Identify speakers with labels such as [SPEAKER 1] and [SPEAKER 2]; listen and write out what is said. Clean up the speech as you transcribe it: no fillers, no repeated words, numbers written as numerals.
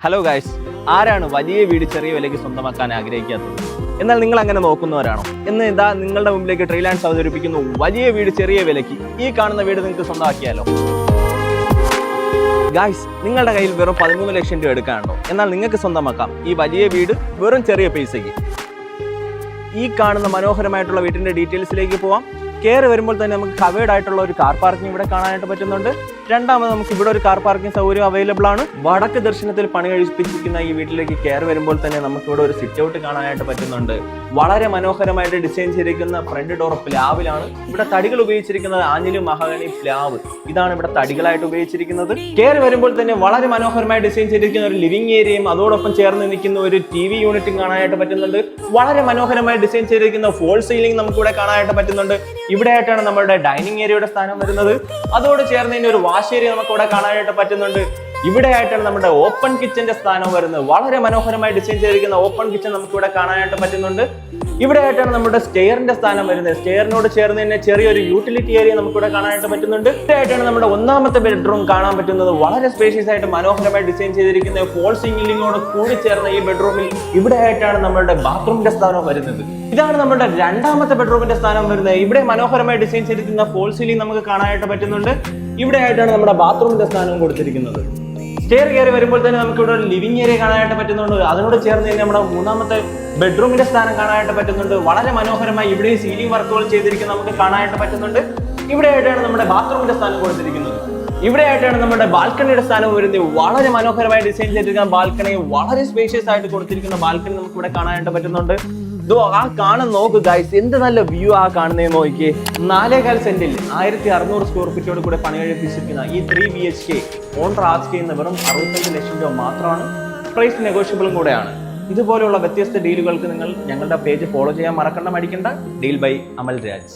[SPEAKER 1] Hello guys, ആരാണ് വലിയ വീട് ചെറിയ വിലയ്ക്ക് സ്വന്തമാക്കാൻ ആഗ്രഹിക്കാത്തത്? എന്നാൽ നിങ്ങൾ അങ്ങനെ നോക്കുന്നവരാണോ? എന്ന് ഇതാ നിങ്ങളുടെ മുമ്പിലേക്ക് ട്രീലാൻഡ്സ് അവതരിപ്പിക്കുന്നു വലിയ വീട് ചെറിയ വിലയ്ക്ക്. ഈ കാണുന്ന വീട് നിങ്ങൾക്ക് സ്വന്തമാക്കിയാലോ? ഗൈസ്, നിങ്ങളുടെ കയ്യിൽ വെറും 13 ലക്ഷം രൂപ എടുക്കാനുണ്ടോ? എന്നാൽ നിങ്ങൾക്ക് സ്വന്തമാക്കാം ഈ വലിയ വീട് വെറും ചെറിയ പൈസയ്ക്ക്. ഈ കാണുന്ന മനോഹരമായിട്ടുള്ള വീടിന്റെ ഡീറ്റെയിൽസിലേക്ക് പോവാം. കയറി വരുമ്പോൾ തന്നെ നമുക്ക് കവേർഡ് ആയിട്ടുള്ള ഒരു കാർ പാർക്കിംഗ് ഇവിടെ കാണാനായിട്ട് പറ്റുന്നുണ്ട്. രണ്ടാമത് നമുക്ക് ഇവിടെ ഒരു കാർ പാർക്കിംഗ് സൗകര്യം അവൈലബിൾ ആണ്. വടക്ക് ദർശനത്തിൽ പണി കഴിപ്പിച്ചിരിക്കുന്ന ഈ വീട്ടിലേക്ക് കയറി വരുമ്പോൾ തന്നെ നമുക്ക് ഇവിടെ ഒരു സിറ്റ് ഔട്ട് കാണാനായിട്ട് പറ്റുന്നുണ്ട്. വളരെ മനോഹരമായിട്ട് ഡിസൈൻ ചെയ്തിരിക്കുന്ന ഫ്രണ്ട് ഡോർ പ്ലാവിലാണ്. ഇവിടെ തടികൾ ഉപയോഗിച്ചിരിക്കുന്നത് ആഞ്ഞിലും മഹാഗണി പ്ലാവ്. ഇതാണ് ഇവിടെ തടികളായിട്ട് ഉപയോഗിച്ചിരിക്കുന്നത്. കയറി വരുമ്പോൾ തന്നെ വളരെ മനോഹരമായി ഡിസൈൻ ചെയ്തിരിക്കുന്ന ഒരു ലിവിംഗ് ഏരിയയും അതോടൊപ്പം ചേർന്ന് നിൽക്കുന്ന ഒരു TV യൂണിറ്റും കാണാനായിട്ട് പറ്റുന്നുണ്ട്. വളരെ മനോഹരമായി ഡിസൈൻ ചെയ്തിരിക്കുന്ന ഫോൾ സീലിംഗ് നമുക്ക് ഇവിടെ കാണാനായിട്ട് പറ്റുന്നുണ്ട്. ഇവിടെ ആയിട്ടാണ് നമ്മുടെ ഡൈനിങ് ഏരിയയുടെ സ്ഥാനം വരുന്നത്. അതോട് ചേർന്ന് തന്നെ ഒരു വാഷ് ഏരിയ നമുക്ക് ഇവിടെ കാണാനായിട്ട് പറ്റുന്നുണ്ട്. ഇവിടെ ആയിട്ടാണ് നമ്മുടെ ഓപ്പൺ കിച്ചന്റെ സ്ഥാനം വരുന്നത്. വളരെ മനോഹരമായി ഡിസൈൻ ചെയ്തിരിക്കുന്ന ഓപ്പൺ കിച്ചൺ നമുക്ക് ഇവിടെ കാണാനായിട്ട് പറ്റുന്നുണ്ട്. ഇവിടെ ആയിട്ടാണ് നമ്മുടെ സ്റ്റെയറിന്റെ സ്ഥാനം വരുന്നത്. സ്റ്റെയറിനോട് ചേർന്ന് തന്നെ ചെറിയൊരു യൂട്ടിലിറ്റി ഏരിയ നമുക്ക് ഇവിടെ കാണാനായിട്ട് പറ്റുന്നുണ്ട്. ഇവിടെ ആയിട്ടാണ് നമ്മുടെ ഒന്നാമത്തെ ബെഡ്റൂം കാണാൻ പറ്റുന്നത്. വളരെ സ്പേഷ്യസ് ആയിട്ട് മനോഹരമായി ഡിസൈൻ ചെയ്തിരിക്കുന്ന ഫോൾ സീലിംഗോട് കൂടി ചേർന്ന ഈ ബെഡ്റൂമിൽ ഇവിടെ ആയിട്ടാണ് നമ്മുടെ ബാത്റൂമിന്റെ സ്ഥാനം വരുന്നത്. ഇതാണ് നമ്മുടെ രണ്ടാമത്തെ ബെഡ്റൂമിന്റെ സ്ഥാനം വരുന്നത്. ഇവിടെ മനോഹരമായി ഡിസൈൻ ചെയ്തിരിക്കുന്ന ഫോൾ സീലിംഗ് നമുക്ക് കാണാനായിട്ട് പറ്റുന്നുണ്ട്. ഇവിടെ ആയിട്ടാണ് നമ്മുടെ ബാത്റൂമിന്റെ സ്ഥാനം കൊടുത്തിരിക്കുന്നത്. സ്റ്റെയർ കയറി വരുമ്പോൾ തന്നെ നമുക്ക് ഇവിടെ ഒരു ലിവിംഗ് ഏരിയ കാണാനായിട്ട് പറ്റുന്നുണ്ട്. അതിനോട് ചേർന്ന് തന്നെ നമ്മുടെ മൂന്നാമത്തെ ബെഡ്റൂമിന്റെ സ്ഥാനം കാണാനായിട്ട് പറ്റുന്നുണ്ട്. വളരെ മനോഹരമായി ഇവിടെ സീലിംഗ് വർക്കുകൾ ചെയ്തിരിക്കുന്നത് നമുക്ക് കാണാനായിട്ട് പറ്റുന്നുണ്ട്. ഇവിടെ ആയിട്ടാണ് നമ്മുടെ ബാത്റൂമിന്റെ സ്ഥാനം കൊടുത്തിരിക്കുന്നത്. ഇവിടെ ആയിട്ടാണ് നമ്മുടെ ബാൽക്കണിയുടെ സ്ഥാനം വരുന്നത്. വളരെ മനോഹരമായി ഡിസൈൻ ചെയ്തിരിക്കുന്ന ബാൽക്കണി, വളരെ സ്പേഷ്യസ് ആയിട്ട് കൊടുത്തിരിക്കുന്ന ബാൽക്കണി നമുക്ക് ഇവിടെ കാണാനായിട്ട് പറ്റുന്നുണ്ട്. ആ കാണാൻ നോക്ക് ഗൈസ്, എന്ത് നല്ല വ്യൂ ആ കാണുന്നതെന്ന് നോക്കിയേ. 4.25 സെന്റിൽ 1600 സ്ക്വയർ ഫീറ്റോട് കൂടെ പണി കഴിപ്പിച്ചിരിക്കുന്ന ഈ 3 BHK ഓണർ ആസ്ക് ചെയ്യുന്ന വെറും 65 ലക്ഷം രൂപ മാത്രമാണ്. പ്രൈസ് നെഗോഷ്യബിളും കൂടെയാണ്. ഇതുപോലെയുള്ള വ്യത്യസ്ത ഡീലുകൾക്ക് നിങ്ങൾ ഞങ്ങളുടെ പേജ് ഫോളോ ചെയ്യാൻ മടിക്കണ്ട. Deal by Amal Raj.